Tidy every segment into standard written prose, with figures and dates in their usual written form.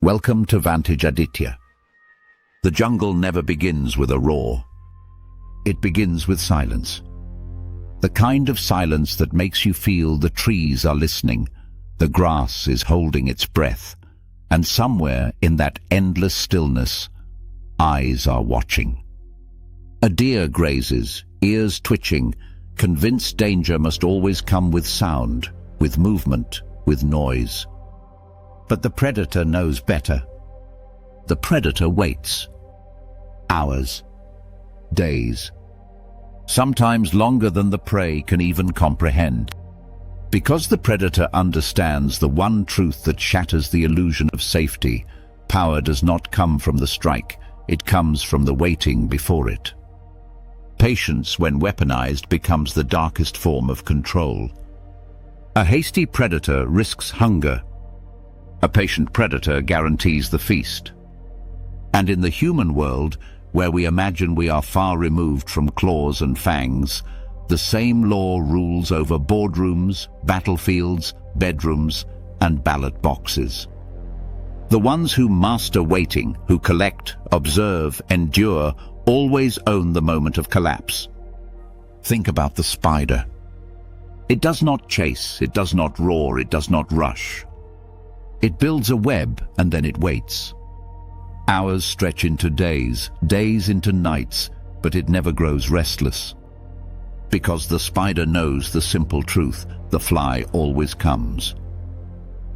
Welcome to Vantage Aditya. The jungle never begins with a roar. It begins with silence. The kind of silence that makes you feel the trees are listening, the grass is holding its breath, and somewhere in that endless stillness, eyes are watching. A deer grazes, ears twitching, convinced danger must always come with sound, with movement, with noise. But the predator knows better. The predator waits. Hours, days, sometimes longer than the prey can even comprehend. Because the predator understands the one truth that shatters the illusion of safety, power does not come from the strike, it comes from the waiting before it. Patience, when weaponized, becomes the darkest form of control. A hasty predator risks hunger. A patient predator guarantees the feast. And in the human world, where we imagine we are far removed from claws and fangs, the same law rules over boardrooms, battlefields, bedrooms, and ballot boxes. The ones who master waiting, who collect, observe, endure, always own the moment of collapse. Think about the spider. It does not chase, it does not roar, it does not rush. It builds a web and then it waits. Hours stretch into days, days into nights, but it never grows restless. Because the spider knows the simple truth, the fly always comes.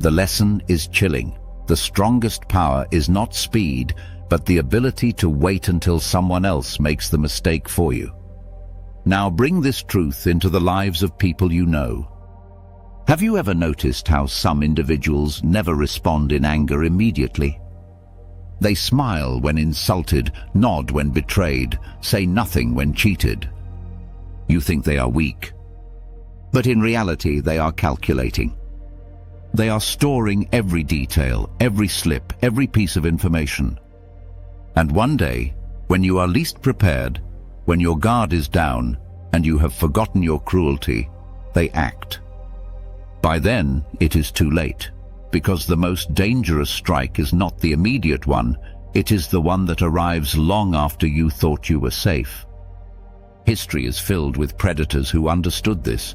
The lesson is chilling. The strongest power is not speed, but the ability to wait until someone else makes the mistake for you. Now bring this truth into the lives of people you know. Have you ever noticed how some individuals never respond in anger immediately? They smile when insulted, nod when betrayed, say nothing when cheated. You think they are weak, but in reality they are calculating. They are storing every detail, every slip, every piece of information. And one day, when you are least prepared, when your guard is down and you have forgotten your cruelty, they act. By then, it is too late. Because the most dangerous strike is not the immediate one, it is the one that arrives long after you thought you were safe. History is filled with predators who understood this.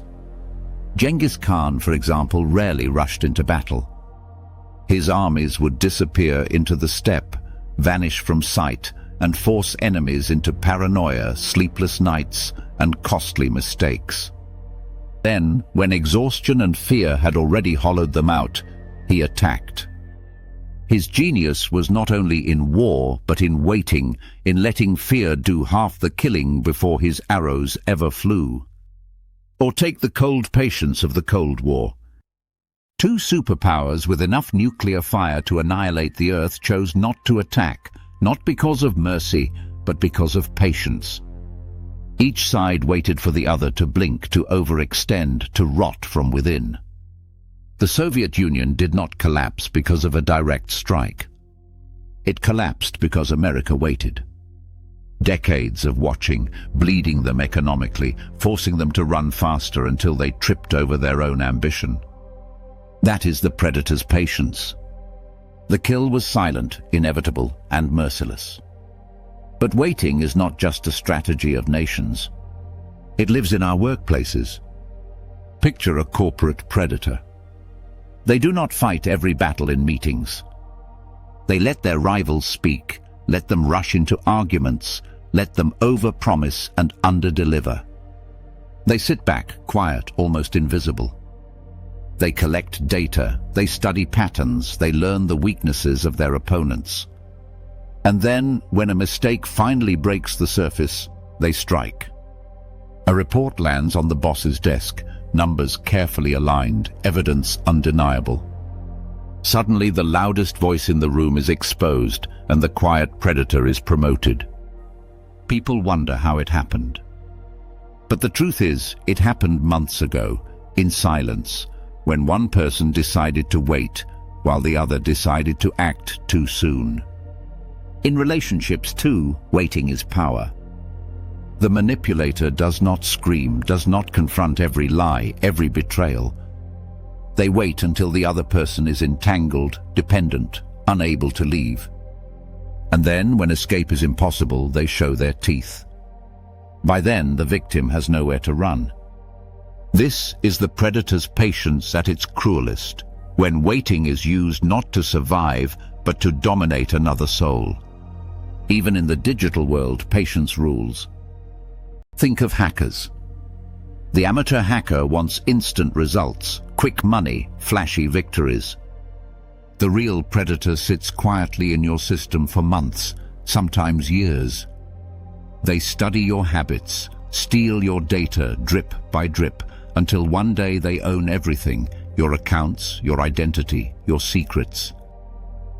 Genghis Khan, for example, rarely rushed into battle. His armies would disappear into the steppe, vanish from sight, and force enemies into paranoia, sleepless nights, and costly mistakes. Then, when exhaustion and fear had already hollowed them out, he attacked. His genius was not only in war, but in waiting, in letting fear do half the killing before his arrows ever flew. Or take the cold patience of the Cold War. Two superpowers with enough nuclear fire to annihilate the Earth chose not to attack, not because of mercy, but because of patience. Each side waited for the other to blink, to overextend, to rot from within. The Soviet Union did not collapse because of a direct strike. It collapsed because America waited. Decades of watching, bleeding them economically, forcing them to run faster until they tripped over their own ambition. That is the predator's patience. The kill was silent, inevitable, and merciless. But waiting is not just a strategy of nations. It lives in our workplaces. Picture a corporate predator. They do not fight every battle in meetings. They let their rivals speak, let them rush into arguments, let them overpromise and underdeliver. They sit back, quiet, almost invisible. They collect data, they study patterns, they learn the weaknesses of their opponents. And then, when a mistake finally breaks the surface, they strike. A report lands on the boss's desk, numbers carefully aligned, evidence undeniable. Suddenly, the loudest voice in the room is exposed, and the quiet predator is promoted. People wonder how it happened. But the truth is, it happened months ago, in silence, when one person decided to wait, while the other decided to act too soon. In relationships, too, waiting is power. The manipulator does not scream, does not confront every lie, every betrayal. They wait until the other person is entangled, dependent, unable to leave. And then, when escape is impossible, they show their teeth. By then, the victim has nowhere to run. This is the predator's patience at its cruelest, when waiting is used not to survive, but to dominate another soul. Even in the digital world, patience rules. Think of hackers. The amateur hacker wants instant results, quick money, flashy victories. The real predator sits quietly in your system for months, sometimes years. They study your habits, steal your data drip by drip, until one day they own everything, your accounts, your identity, your secrets.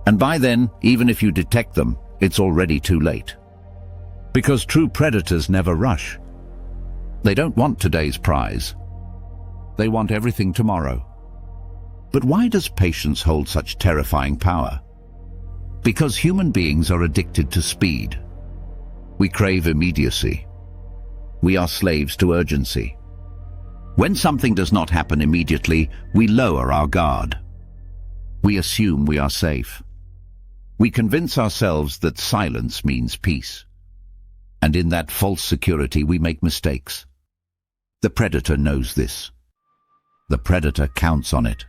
And by then, even if you detect them, it's already too late. Because true predators never rush. They don't want today's prize. They want everything tomorrow. But why does patience hold such terrifying power? Because human beings are addicted to speed. We crave immediacy. We are slaves to urgency. When something does not happen immediately, we lower our guard. We assume we are safe. We convince ourselves that silence means peace. And in that false security, we make mistakes. The predator knows this. The predator counts on it.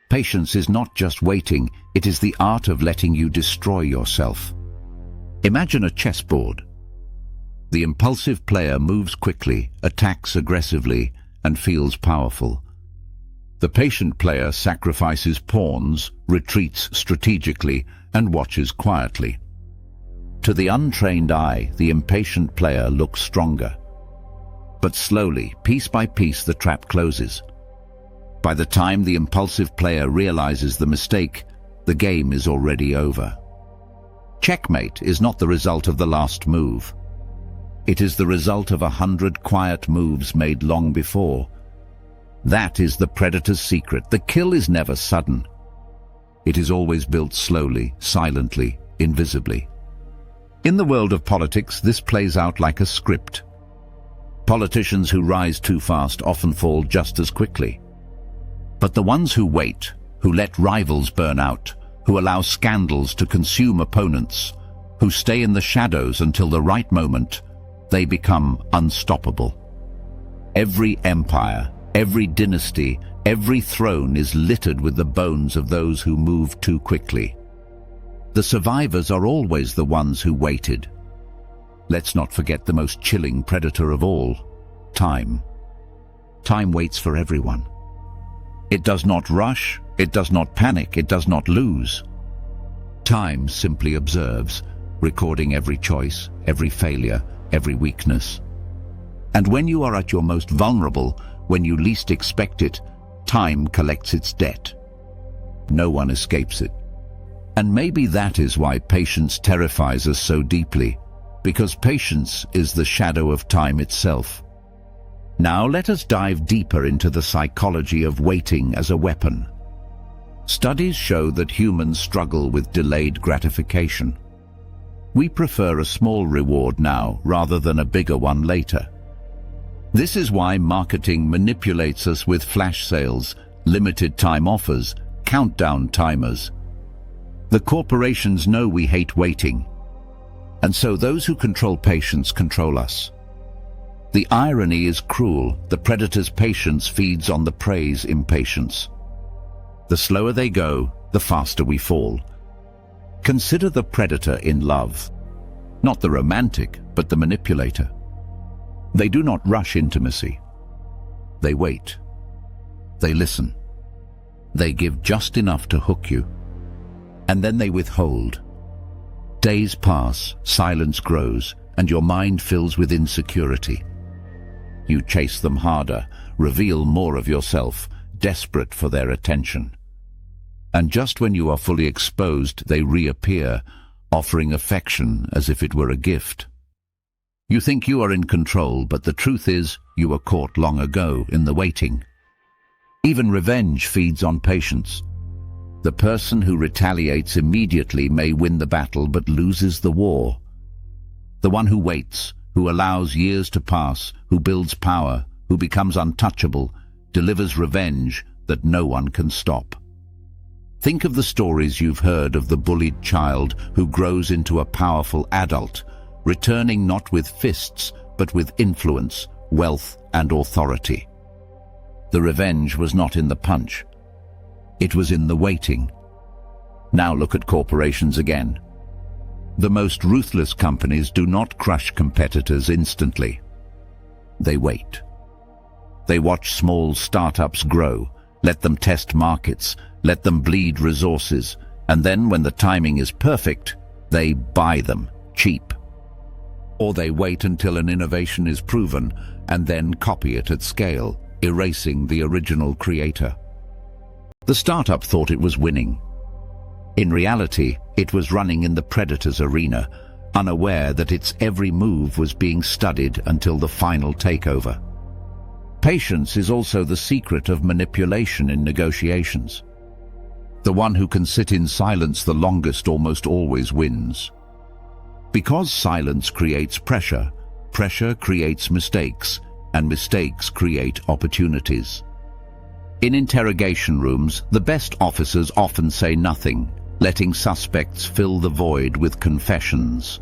Patience is not just waiting, it is the art of letting you destroy yourself. Imagine a chessboard. The impulsive player moves quickly, attacks aggressively, and feels powerful. The patient player sacrifices pawns, retreats strategically, and watches quietly. To the untrained eye, the impatient player looks stronger. But slowly, piece by piece, the trap closes. By the time the impulsive player realizes the mistake, the game is already over. Checkmate is not the result of the last move. It is the result of 100 quiet moves made long before. That is the predator's secret. The kill is never sudden. It is always built slowly, silently, invisibly. In the world of politics, this plays out like a script. Politicians who rise too fast often fall just as quickly. But the ones who wait, who let rivals burn out, who allow scandals to consume opponents, who stay in the shadows until the right moment, they become unstoppable. Every empire, every dynasty, every throne is littered with the bones of those who move too quickly. The survivors are always the ones who waited. Let's not forget the most chilling predator of all, time. Time waits for everyone. It does not rush, it does not panic, it does not lose. Time simply observes, recording every choice, every failure, every weakness. And when you are at your most vulnerable, when you least expect it, time collects its debt. No one escapes it. And maybe that is why patience terrifies us so deeply, because patience is the shadow of time itself. Now let us dive deeper into the psychology of waiting as a weapon. Studies show that humans struggle with delayed gratification. We prefer a small reward now rather than a bigger one later. This is why marketing manipulates us with flash sales, limited time offers, countdown timers. The corporations know we hate waiting, and so those who control patience control us. The irony is cruel. The predator's patience feeds on the prey's impatience. The slower they go, the faster we fall. Consider the predator in love. Not the romantic, but the manipulator. They do not rush intimacy. They wait. They listen. They give just enough to hook you. And then they withhold. Days pass, silence grows, and your mind fills with insecurity. You chase them harder, reveal more of yourself, desperate for their attention. And just when you are fully exposed, they reappear, offering affection as if it were a gift. You think you are in control, but the truth is, you were caught long ago in the waiting. Even revenge feeds on patience. The person who retaliates immediately may win the battle but loses the war. The one who waits, who allows years to pass, who builds power, who becomes untouchable, delivers revenge that no one can stop. Think of the stories you've heard of the bullied child who grows into a powerful adult, returning not with fists, but with influence, wealth, and authority. The revenge was not in the punch. It was in the waiting. Now look at corporations again. The most ruthless companies do not crush competitors instantly. They wait. They watch small startups grow, let them test markets, let them bleed resources, and then when the timing is perfect, they buy them, cheap. Or they wait until an innovation is proven and then copy it at scale, erasing the original creator. The startup thought it was winning. In reality, it was running in the predator's arena, unaware that its every move was being studied until the final takeover. Patience is also the secret of manipulation in negotiations. The one who can sit in silence the longest almost always wins. Because silence creates pressure, pressure creates mistakes, and mistakes create opportunities. In interrogation rooms, the best officers often say nothing, letting suspects fill the void with confessions.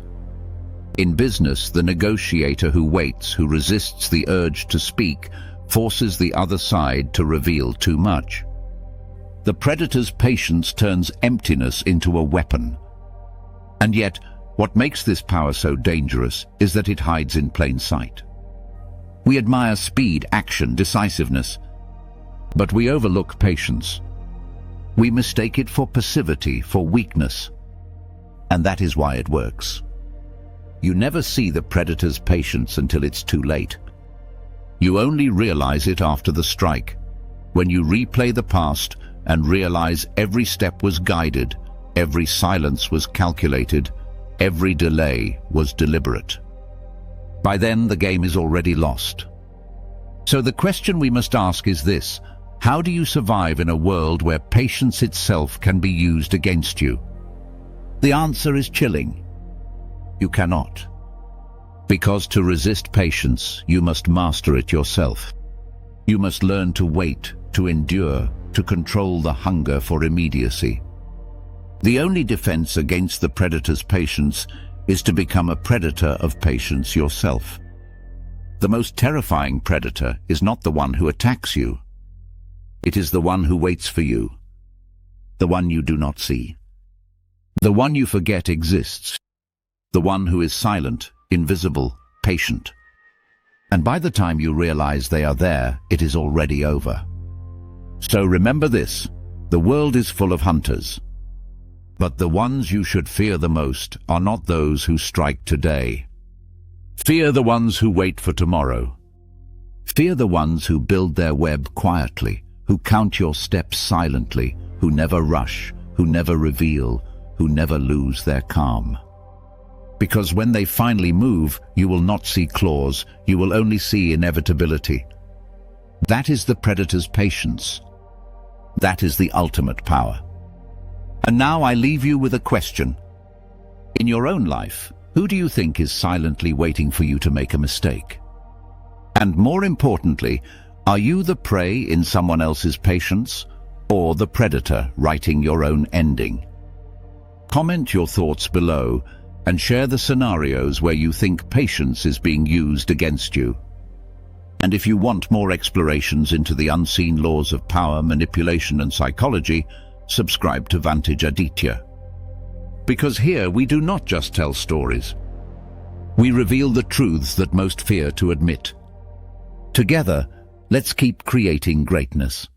In business, the negotiator who waits, who resists the urge to speak, forces the other side to reveal too much. The predator's patience turns emptiness into a weapon. And yet, what makes this power so dangerous is that it hides in plain sight. We admire speed, action, decisiveness, but we overlook patience. We mistake it for passivity, for weakness. And that is why it works. You never see the predator's patience until it's too late. You only realize it after the strike, when you replay the past and realize every step was guided, every silence was calculated, every delay was deliberate. By then, the game is already lost. So the question we must ask is this: how do you survive in a world where patience itself can be used against you? The answer is chilling. You cannot. Because to resist patience, you must master it yourself. You must learn to wait, to endure, to control the hunger for immediacy. The only defense against the predator's patience is to become a predator of patience yourself. The most terrifying predator is not the one who attacks you. It is the one who waits for you, the one you do not see, the one you forget exists, the one who is silent, invisible, patient. And by the time you realize they are there, it is already over. So remember this: the world is full of hunters. But the ones you should fear the most are not those who strike today. Fear the ones who wait for tomorrow. Fear the ones who build their web quietly, who count your steps silently, who never rush, who never reveal, who never lose their calm. Because when they finally move, you will not see claws, you will only see inevitability. That is the predator's patience. That is the ultimate power. And now I leave you with a question. In your own life, who do you think is silently waiting for you to make a mistake? And more importantly, are you the prey in someone else's patience, or the predator writing your own ending? Comment your thoughts below and share the scenarios where you think patience is being used against you. And if you want more explorations into the unseen laws of power, manipulation, and psychology, subscribe to Vantage Aditya. Because here we do not just tell stories. We reveal the truths that most fear to admit. Together, let's keep creating greatness.